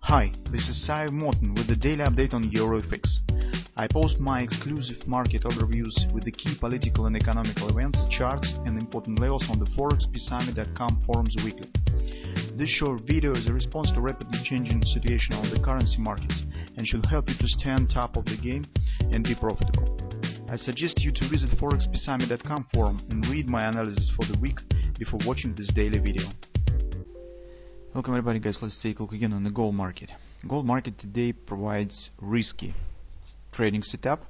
Hi, this is Sive Morten with the daily update on EuroFX. I post my exclusive market overviews with the key political and economical events, charts and important levels on the ForexPeaceArmy.com forums weekly. This short video is a response to rapidly changing situation on the currency markets and should help you to stay on top of the game and be profitable. I suggest you to visit ForexPeaceArmy.com forum and read my analysis for the week before watching this daily video. Welcome everybody, guys. Let's take a look again on the gold market. Gold market today provides risky trading setup,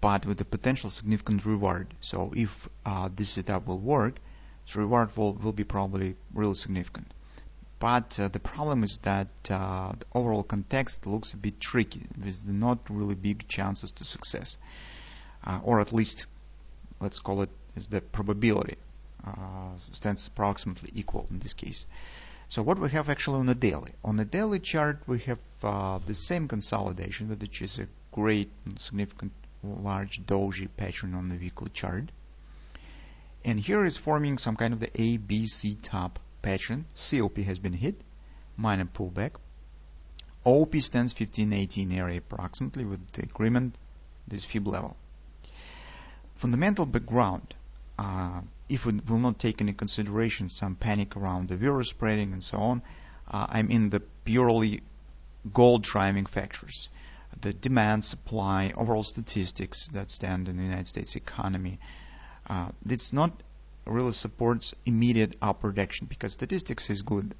but with a potential significant reward. So if this setup will work, the reward will be probably really significant. But the problem is that the overall context looks a bit tricky, with not really big chances to success, or at least let's call it as the probability stands approximately equal in this case. So what we have actually on the daily? On the daily chart we have the same consolidation, which is a great and significant large doji pattern on the weekly chart. And here is forming some kind of the ABC top pattern. COP has been hit, minor pullback. OP stands 1518 area approximately with the agreement, this fib level. Fundamental background. If we will not take into consideration some panic around the virus spreading and so on, I'm in the purely gold driving factors. The demand, supply, overall statistics that stand in the United States economy. It's not really supports immediate upward action because statistics is good.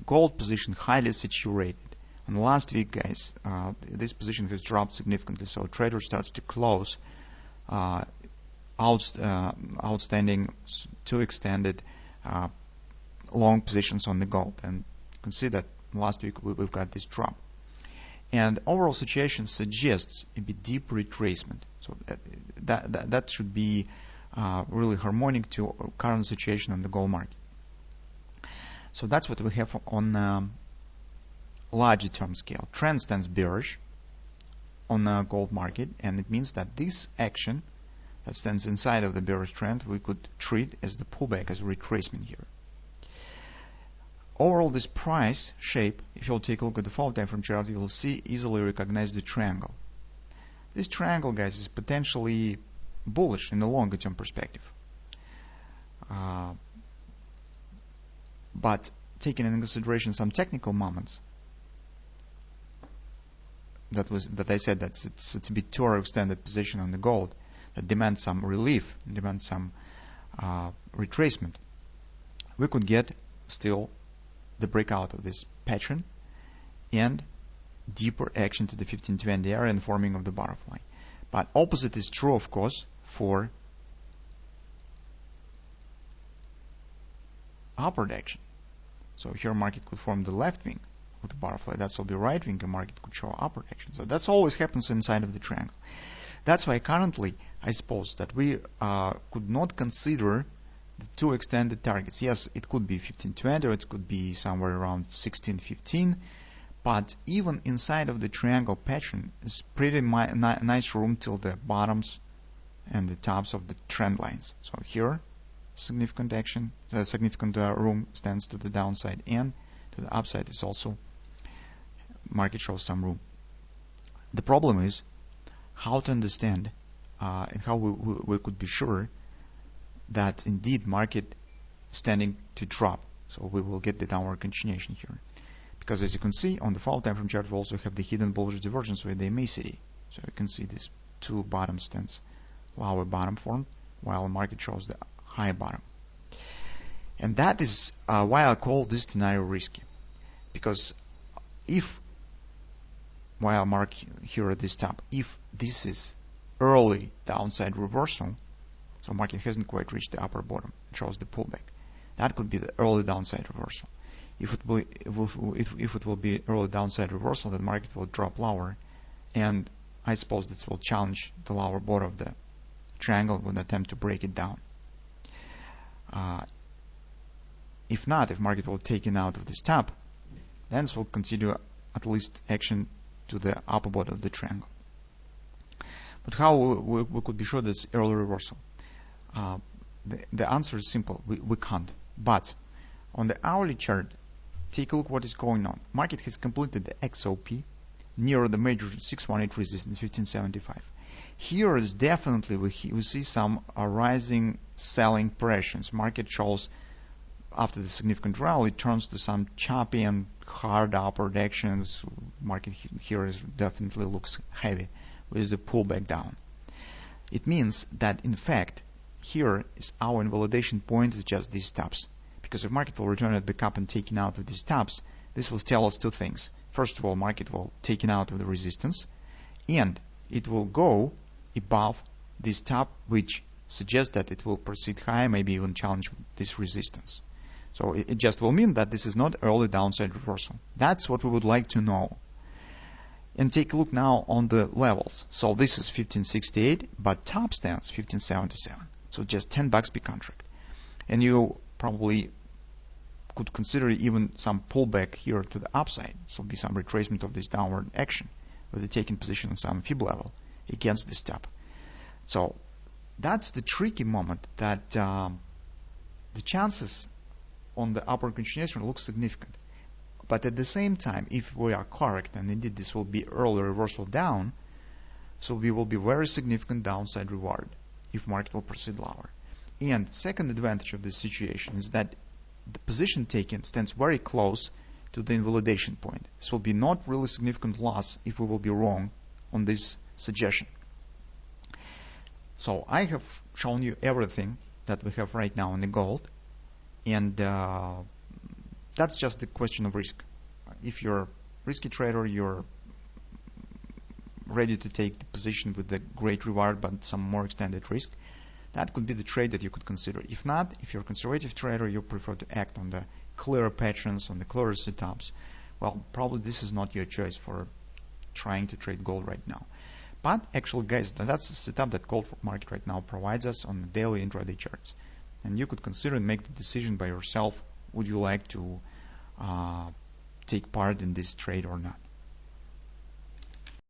Gold position highly saturated. And last week, guys, this position has dropped significantly, so trader starts to close outstanding to extended long positions on the gold, and you can see that last week we've got this drop, and overall situation suggests a bit deep retracement. So that should be really harmonic to current situation on the gold market. So that's what we have on larger term scale. Trend stands bearish on the gold market, and it means that this action that stands inside of the bearish trend we could treat as the pullback, as a retracement here. Overall, this price shape, if you'll take a look at the 4-time frame chart, you will see easily recognize the triangle. This triangle, guys, is potentially bullish in the longer term perspective. But taking into consideration some technical moments, that I said that it's a bit too extended position on the gold that demands some relief, demands some retracement, we could get still the breakout of this pattern and deeper action to the 1520 area and forming of the butterfly. But opposite is true, of course, for upward action. So here market could form the left wing of the butterfly, that will be right wing, and market could show upward action. So that's always happens inside of the triangle. That's why currently I suppose that we could not consider the two extended targets. Yes, it could be 1520 or it could be somewhere around 1615, but even inside of the triangle pattern is pretty nice room till the bottoms and the tops of the trend lines. So here significant action, significant room stands to the downside, and to the upside is also market shows some room. The problem is how to understand and how we could be sure that indeed market standing to drop. So we will get the downward continuation here, because as you can see on the 4-time frame chart we also have the hidden bullish divergence with the MACD. So you can see these two bottom stands, lower bottom form, while the market shows the high bottom. And that is why I call this scenario risky, because if while I mark here at this top, if this is early downside reversal, so market hasn't quite reached the upper bottom, it shows the pullback, that could be the early downside reversal. If it will be early downside reversal, then market will drop lower, and I suppose this will challenge the lower bottom of the triangle with an attempt to break it down. If not, if market will take it out of this top, then this will continue at least action to the upper bottom of the triangle. But how we could be sure this early reversal? The answer is simple. We can't. But on the hourly chart, take a look what is going on. Market has completed the XOP near the major 618 resistance 1575. Here is definitely we see some rising selling pressures. Market shows after the significant rally turns to some choppy and hard upward actions. Market here is definitely looks heavy with the pullback down. It means that in fact here is our invalidation point is just these stops. Because if market will return it back up and taken out of these stops, this will tell us two things. First of all, market will taken out of the resistance, and it will go above this top, which suggests that it will proceed higher, maybe even challenge this resistance. So it just will mean that this is not early downside reversal. That's what we would like to know. And take a look now on the levels. So this is 1568, but top stands 1577. So just $10 per contract. And you probably could consider even some pullback here to the upside. So be some retracement of this downward action with the taking position on some fib level against this top. So that's the tricky moment that the chances on the upward continuation look significant. But at the same time, if we are correct, and indeed this will be early reversal down, so we will be very significant downside reward if market will proceed lower. And second advantage of this situation is that the position taken stands very close to the invalidation point. This will be not really significant loss if we will be wrong on this suggestion. So I have shown you everything that we have right now in the gold, and that's just the question of risk. If you're a risky trader, you're ready to take the position with the great reward but some more extended risk, that could be the trade that you could consider. If not, if you're a conservative trader, you prefer to act on the clearer patterns, on the clearer setups, well, probably this is not your choice for trying to trade gold right now. But actually, guys, that's the setup that gold market right now provides us on the daily intraday charts. And you could consider and make the decision by yourself, would you like to take part in this trade or not.